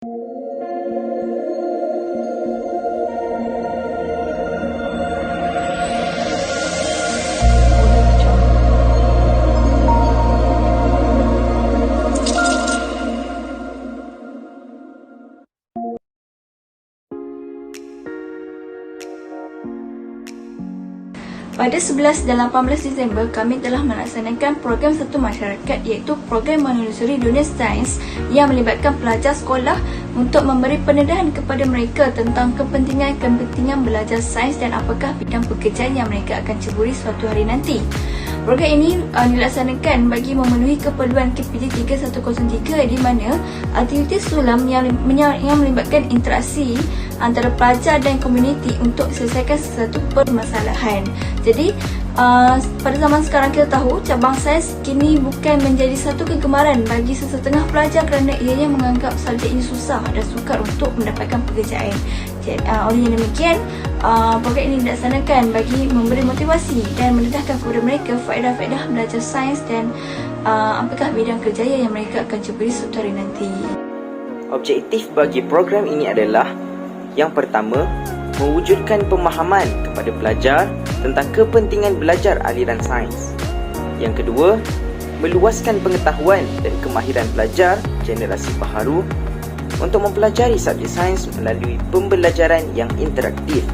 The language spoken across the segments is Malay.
Pada 11 dan 18 Disember, kami telah melaksanakan program Satu Masyarakat, iaitu program menelusuri dunia sains yang melibatkan pelajar sekolah untuk memberi pendedahan kepada mereka tentang kepentingan belajar sains dan apakah bidang pekerjaan yang mereka akan ceburi suatu hari nanti. Program ini dilaksanakan bagi memenuhi keperluan KPJ 3103 di mana aktiviti sulam yang melibatkan interaksi antara pelajar dan komuniti untuk selesaikan sesuatu permasalahan. Jadi, pada zaman sekarang kita tahu cabang sains kini bukan menjadi satu kegemaran bagi sesetengah pelajar kerana ianya menganggap subjek ini susah dan sukar untuk mendapatkan pekerjaan. Oleh yang demikian, program ini dilaksanakan bagi memberi motivasi dan mendedahkan kepada mereka faedah-faedah belajar sains dan apakah bidang kerjaya yang mereka akan ceburi suatu hari nanti. Objektif bagi program ini adalah: yang pertama, mewujudkan pemahaman kepada pelajar tentang kepentingan belajar aliran sains. Yang kedua, meluaskan pengetahuan dan kemahiran pelajar generasi baharu untuk mempelajari subjek sains melalui pembelajaran yang interaktif.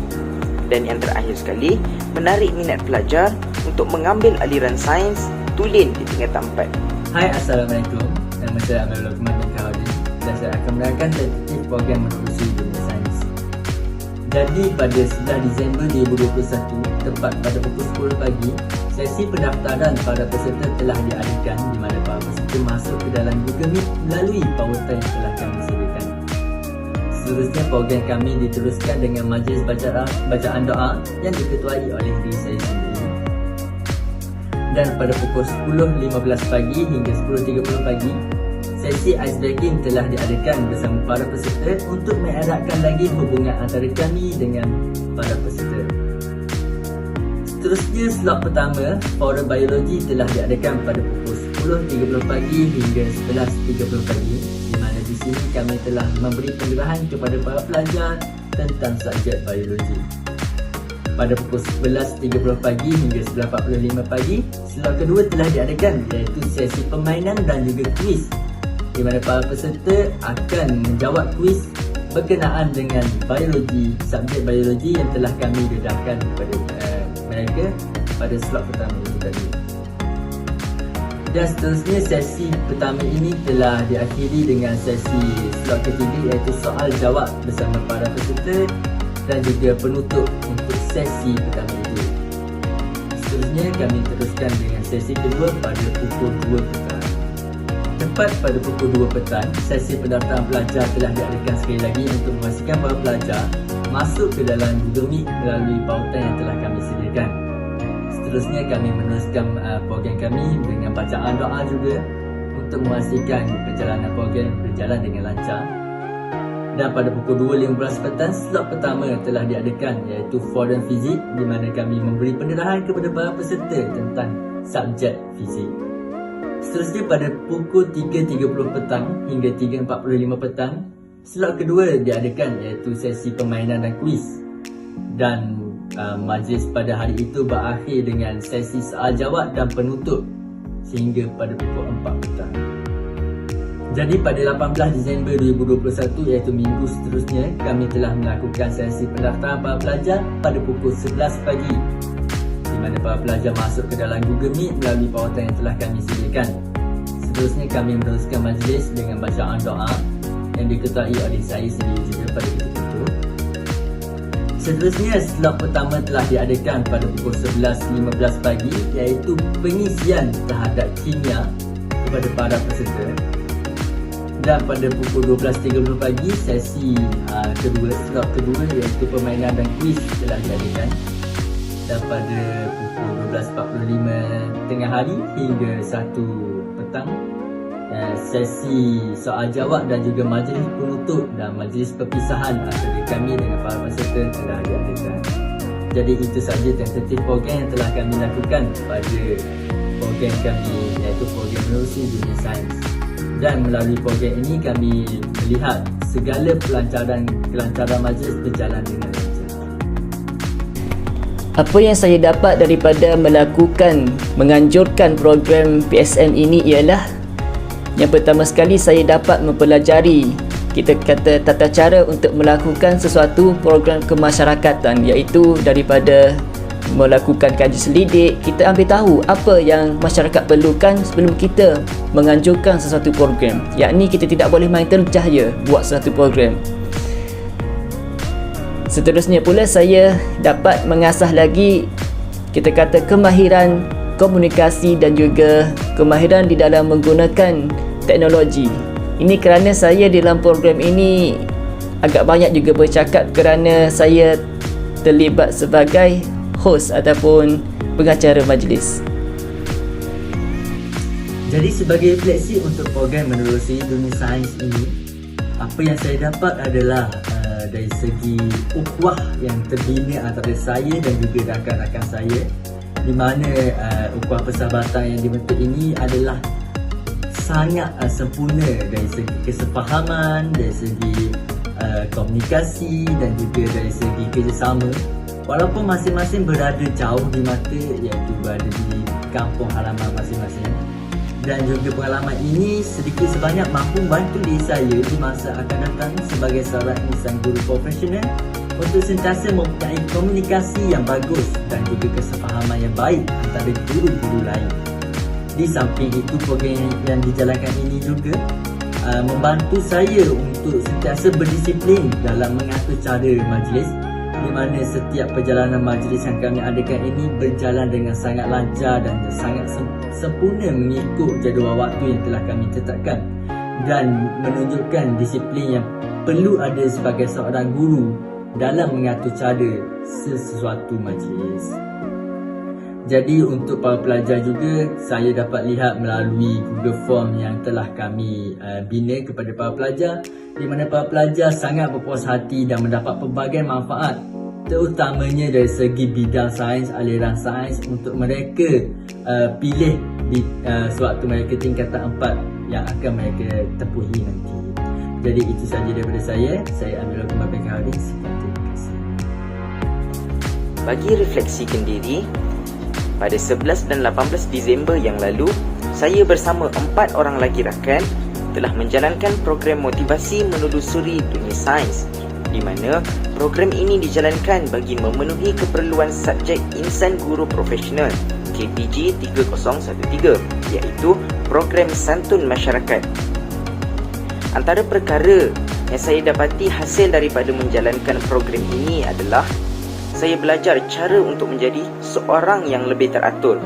Dan yang terakhir sekali, menarik minat pelajar untuk mengambil aliran sains tulen di tingkatan 4. Hai, Assalamualaikum. Nama saya Amal Lokman bin Kawadin dan saya akan menerangkan aktiviti program menelusuri dunia sains. Jadi pada 9 Disember 2021, tepat pada pukul 10 pagi, sesi pendaftaran para peserta telah diadakan di mana para peserta masuk ke dalam Google Meet melalui PowerPoint yang telah kami sediakan. Seterusnya, program kami diteruskan dengan majlis bacaan doa yang diketuai oleh diri saya sendiri. Dan pada pukul 10.15 pagi hingga 10.30 pagi, sesi ice breaking telah diadakan bersama para peserta untuk mengeratkan lagi hubungan antara kami dengan para peserta. Seterusnya, slot pertama, forum biologi telah diadakan pada pukul 10.30 pagi hingga 11.30 pagi, di mana di sini kami telah memberi pendarahan kepada para pelajar tentang subjek biologi. Pada pukul 11.30 pagi hingga 11.45 pagi, slot kedua telah diadakan, iaitu sesi permainan dan juga kuis, di mana para peserta akan menjawab kuis berkenaan dengan biologi, subjek biologi yang telah kami dedahkan kepada mereka pada slot pertama ini tadi. Dan seterusnya, sesi pertama ini telah diakhiri dengan sesi slot ketiga, iaitu soal jawab bersama para peserta dan juga penutup untuk sesi pertama itu. Seterusnya, kami teruskan dengan sesi kedua pada pukul 2 petang. Tepat pada pukul 2 petang, sesi pendaftaran pelajar telah diadakan sekali lagi untuk memastikan para pelajar masuk ke dalam Google Meet melalui pautan yang telah kami sediakan. Seterusnya, kami meneruskan program kami dengan bacaan doa juga untuk memastikan perjalanan program berjalan dengan lancar. Dan pada pukul 2.15 petang, slot pertama telah diadakan, iaitu forum fizik, di mana kami memberi pendarahan kepada para peserta tentang subjek fizik. Seterusnya, pada pukul 3.30 petang hingga 3.45 petang, slot kedua diadakan, iaitu sesi permainan dan kuis. Dan majlis pada hari itu berakhir dengan sesi soal jawab dan penutup sehingga pada pukul 4 petang. Jadi pada 18 Disember 2021, iaitu minggu seterusnya, kami telah melakukan sesi pendaftaran para pelajar pada pukul 11 pagi, di mana para pelajar masuk ke dalam Google Meet melalui pautan yang telah kami sediakan. Seterusnya, kami meneruskan majlis dengan bacaan doa yang diketuai oleh saya sendiri juga pada ketika itu. Seterusnya, slot pertama telah diadakan pada pukul 11.15 pagi, iaitu pengisian terhadap kimia kepada para peserta. Dan pada pukul 12.30 pagi, sesi kedua, slot kedua, iaitu permainan dan kuis telah diadakan. Dan pada pukul 12.45 tengah hari hingga 1 petang, sesi soal jawab dan juga majlis penutup dan majlis perpisahan antara kami dengan para peserta telah diadakan. Jadi itu sahaja tentatif program yang telah kami lakukan pada program kami, iaitu program menelusuri dunia sains. Dan melalui program ini kami melihat segala kelancaran majlis berjalan dengan lancar. Apa yang saya dapat daripada menganjurkan program PSM ini ialah, yang pertama sekali saya dapat mempelajari tata cara untuk melakukan sesuatu program kemasyarakatan, iaitu daripada melakukan kaji selidik, kita ambil tahu apa yang masyarakat perlukan sebelum kita menganjurkan sesuatu program. Yakni kita tidak boleh main terjah je buat sesuatu program. Seterusnya pula saya dapat mengasah lagi kemahiran komunikasi dan juga kemahiran di dalam menggunakan teknologi. Ini kerana saya dalam program ini agak banyak juga bercakap kerana saya terlibat sebagai host ataupun pengacara majlis. Jadi sebagai refleksi untuk program menelusuri dunia sains ini, apa yang saya dapat adalah dari segi ukhuwah yang terbina antara saya dan juga rakan-rakan saya, di mana ukhuwah persahabatan yang dibentuk ini adalah sangat sempurna dari segi kesefahaman, dari segi komunikasi dan juga dari segi kerjasama. Walaupun masing-masing berada jauh di mata, iaitu berada di kampung halaman masing-masing, dan juga pengalaman ini sedikit sebanyak mampu membantu diri saya di masa akan datang sebagai seorang insan guru profesional untuk sentiasa mempunyai komunikasi yang bagus dan juga kesefahaman yang baik antara guru-guru lain. Di samping itu, program yang dijalankan ini juga membantu saya untuk sentiasa berdisiplin dalam mengatur cara majlis, di mana setiap perjalanan majlis yang kami adakan ini berjalan dengan sangat lancar dan sangat sempurna mengikut jadual waktu yang telah kami tetapkan, dan menunjukkan disiplin yang perlu ada sebagai seorang guru dalam mengatur cara sesuatu majlis. Jadi untuk para pelajar juga, saya dapat lihat melalui Google Form yang telah kami bina kepada para pelajar, di mana para pelajar sangat berpuas hati dan mendapat pelbagai manfaat, terutamanya dari segi bidang sains, aliran sains untuk mereka pilih di sewaktu mereka tingkatan 4 yang akan mereka tepuhi nanti. Jadi itu sahaja daripada saya ambil Kumar Bekar Harding. Terima kasih. Bagi refleksikan diri, pada 11 dan 18 Disember yang lalu, saya bersama 4 orang lagi rakan telah menjalankan program motivasi menelusuri dunia sains, di mana program ini dijalankan bagi memenuhi keperluan subjek insan guru profesional KPG 3013, iaitu program santun masyarakat. Antara perkara yang saya dapati hasil daripada menjalankan program ini adalah saya belajar cara untuk menjadi seorang yang lebih teratur.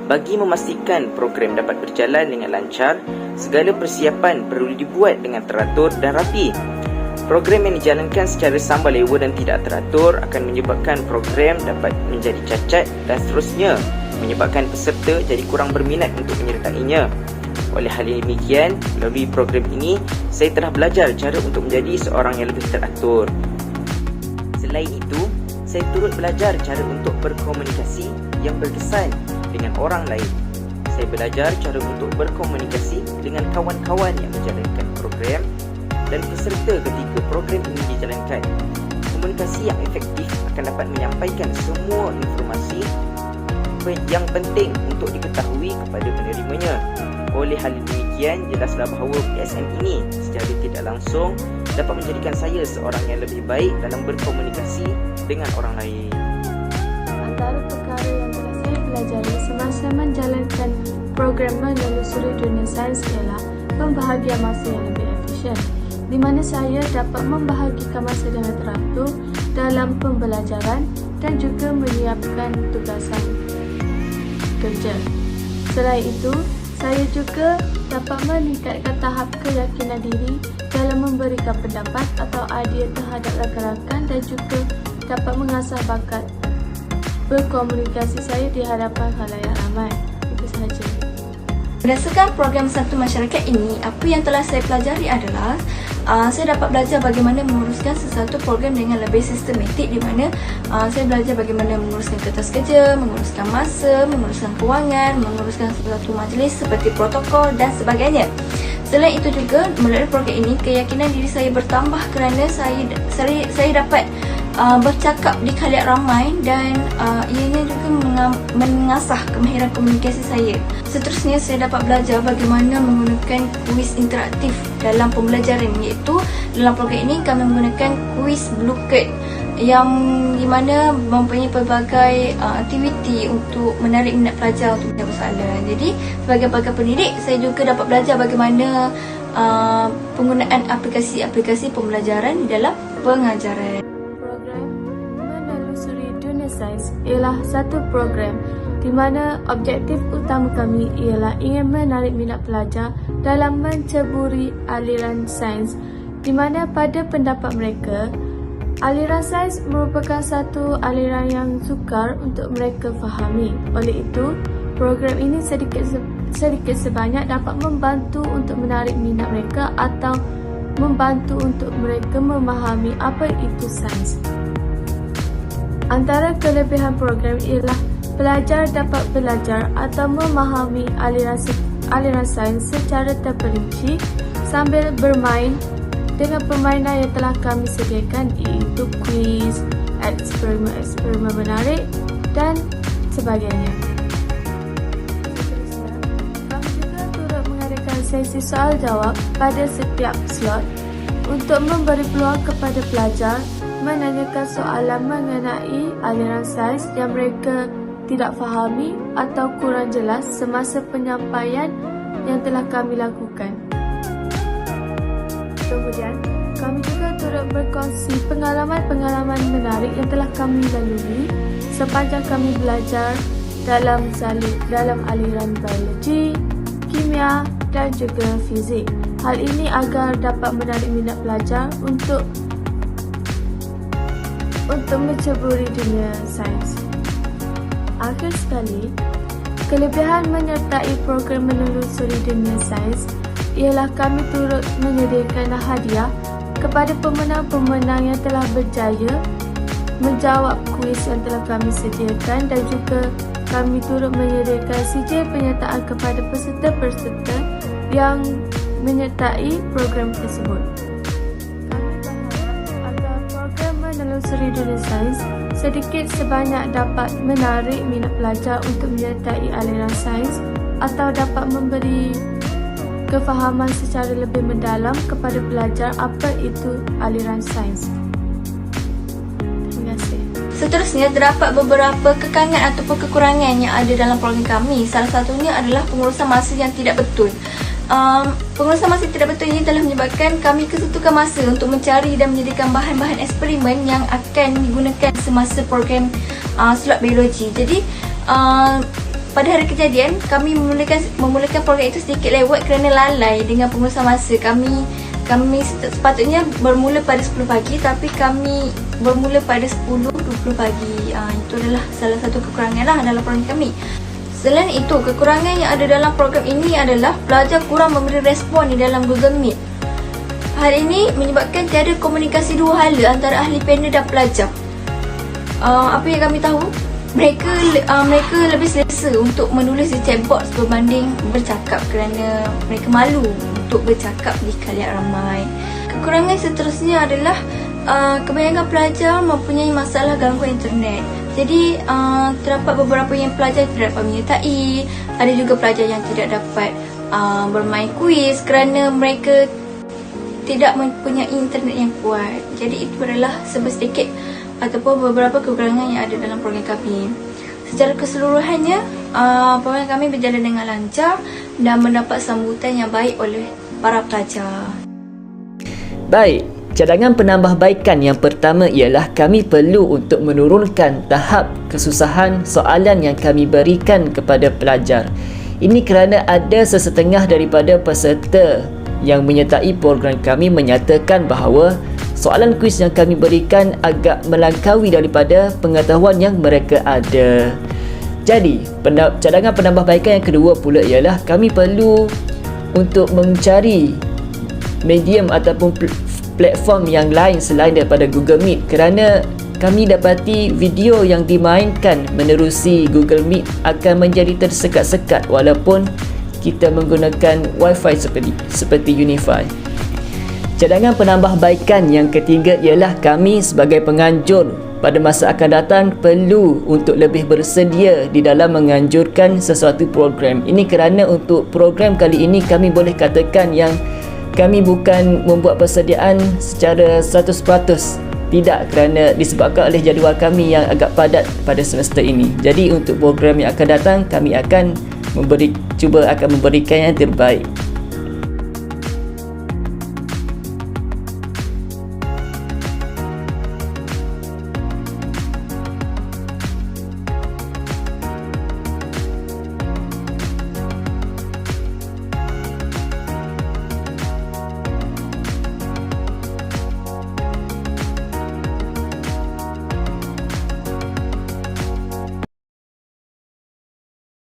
Bagi memastikan program dapat berjalan dengan lancar, segala persiapan perlu dibuat dengan teratur dan rapi. Program yang dijalankan secara sambal lewa dan tidak teratur akan menyebabkan program dapat menjadi cacat dan seterusnya menyebabkan peserta jadi kurang berminat untuk menyertainya. Oleh hal demikian, melalui program ini, saya telah belajar cara untuk menjadi seorang yang lebih teratur. Selain itu, saya turut belajar cara untuk berkomunikasi yang berkesan dengan orang lain. Saya belajar cara untuk berkomunikasi dengan kawan-kawan yang menjalankan program dan peserta ketika program ini dijalankan. Komunikasi yang efektif akan dapat menyampaikan semua informasi yang penting untuk diketahui kepada penerimanya. Oleh hal demikian, jelaslah bahawa PSM ini secara tidak langsung dapat menjadikan saya seorang yang lebih baik dalam berkomunikasi dengan orang lain. Antara perkara yang telah saya pelajari semasa menjalankan program menelusuri dunia sains ialah pembahagian masa yang lebih efisien, di mana saya dapat membahagikan masa dengan teratur dalam pembelajaran dan juga menyiapkan tugasan kerja. Selain itu, saya juga dapat meningkatkan tahap keyakinan diri dalam memberikan pendapat atau idea terhadap rakan-rakan dan juga dapat mengasah bakat berkomunikasi saya di hadapan khalayak ramai. Itu sahaja. Berdasarkan program santun masyarakat ini, apa yang telah saya pelajari adalah saya dapat belajar bagaimana menguruskan sesuatu program dengan lebih sistematik, di mana saya belajar bagaimana menguruskan kertas kerja, menguruskan masa, menguruskan kewangan, menguruskan sesuatu majlis seperti protokol dan sebagainya. Selain itu juga, melalui program ini, keyakinan diri saya bertambah kerana saya dapat bercakap di khalayak ramai dan ianya juga mengasah kemahiran komunikasi saya. Seterusnya, saya dapat belajar bagaimana menggunakan kuis interaktif dalam pembelajaran, iaitu dalam program ini kami menggunakan kuis Blue Card yang di mana mempunyai pelbagai aktiviti untuk menarik minat pelajar untuk menjawab soalan. Jadi, sebagai pakar pendidik, saya juga dapat belajar bagaimana penggunaan aplikasi-aplikasi pembelajaran di dalam pengajaran. Program Menelusuri Dunia Sains ialah satu program di mana objektif utama kami ialah ingin menarik minat pelajar dalam menceburi aliran sains, di mana pada pendapat mereka, aliran sains merupakan satu aliran yang sukar untuk mereka fahami. Oleh itu, program ini sedikit sebanyak dapat membantu untuk menarik minat mereka atau membantu untuk mereka memahami apa itu sains. Antara kelebihan program ialah pelajar dapat belajar atau memahami aliran sains secara terperinci sambil bermain dengan permainan yang telah kami sediakan, iaitu kuis, eksperimen menarik dan sebagainya. Seterusnya, kami juga turut mengadakan sesi soal jawab pada setiap slot untuk memberi peluang kepada pelajar menanyakan soalan mengenai aliran sains yang mereka tidak fahami atau kurang jelas semasa penyampaian yang telah kami lakukan. Kemudian, kami juga turut berkongsi pengalaman-pengalaman menarik yang telah kami lalui sepanjang kami belajar dalam aliran biologi, kimia dan juga fizik. Hal ini agar dapat menarik minat pelajar untuk menceburi dunia sains. Akhir sekali, kelebihan menyertai program Menelusuri Dunia Sains ialah kami turut menyediakan hadiah kepada pemenang-pemenang yang telah berjaya menjawab kuis yang telah kami sediakan, dan juga kami turut menyediakan sijil penyertaan kepada peserta-peserta yang menyertai program tersebut. Kami berharap agar program Menelusuri Dunia Sains sedikit sebanyak dapat menarik minat pelajar untuk menyertai aliran sains atau dapat memberi kefahaman secara lebih mendalam kepada pelajar apa itu aliran sains. Terima kasih. Seterusnya, terdapat beberapa kekangan ataupun kekurangan yang ada dalam program kami. Salah satunya adalah pengurusan masa yang tidak betul. Pengurusan masa tidak betul ini telah menyebabkan kami kesutukan masa untuk mencari dan menyediakan bahan-bahan eksperimen yang akan digunakan semasa program slot biologi. Jadi, pada hari kejadian, kami memulakan program itu sedikit lewat kerana lalai dengan pengurusan masa. Kami sepatutnya bermula pada 10 pagi, tapi kami bermula pada 10:20 pagi. Itu adalah salah satu kekurangan dalam program kami. Selain itu, kekurangan yang ada dalam program ini adalah pelajar kurang memberi respon di dalam Google Meet. Hal ini menyebabkan tiada komunikasi dua hala antara ahli panel dan pelajar. Apa yang kami tahu, mereka lebih selesa untuk menulis di chatbox berbanding bercakap kerana mereka malu untuk bercakap di khalayak ramai. Kekurangan seterusnya adalah kebanyakan pelajar mempunyai masalah gangguan internet. Jadi, terdapat beberapa yang pelajar tidak dapat menyertai. Ada juga pelajar yang tidak dapat bermain kuis kerana mereka tidak mempunyai internet yang kuat. Jadi, itu adalah sedikit ataupun beberapa kekurangan yang ada dalam program kami. Secara keseluruhannya, program kami berjalan dengan lancar dan mendapat sambutan yang baik oleh para pelajar. Baik, cadangan penambahbaikan yang pertama ialah kami perlu untuk menurunkan tahap kesusahan soalan yang kami berikan kepada pelajar. Ini kerana ada sesetengah daripada peserta yang menyertai program kami menyatakan bahawa soalan kuis yang kami berikan agak melampaui daripada pengetahuan yang mereka ada. Jadi, cadangan penambahbaikan yang kedua pula ialah kami perlu untuk mencari medium ataupun platform yang lain selain daripada Google Meet, kerana kami dapati video yang dimainkan menerusi Google Meet akan menjadi tersekat-sekat walaupun kita menggunakan Wi-Fi seperti Unify. Cadangan penambahbaikan yang ketiga ialah kami sebagai penganjur pada masa akan datang perlu untuk lebih bersedia di dalam menganjurkan sesuatu program. Ini kerana untuk program kali ini kami boleh katakan yang kami bukan membuat persediaan secara 100%. Tidak, kerana disebabkan oleh jadual kami yang agak padat pada semester ini. Jadi untuk program yang akan datang kami akan memberikan yang terbaik.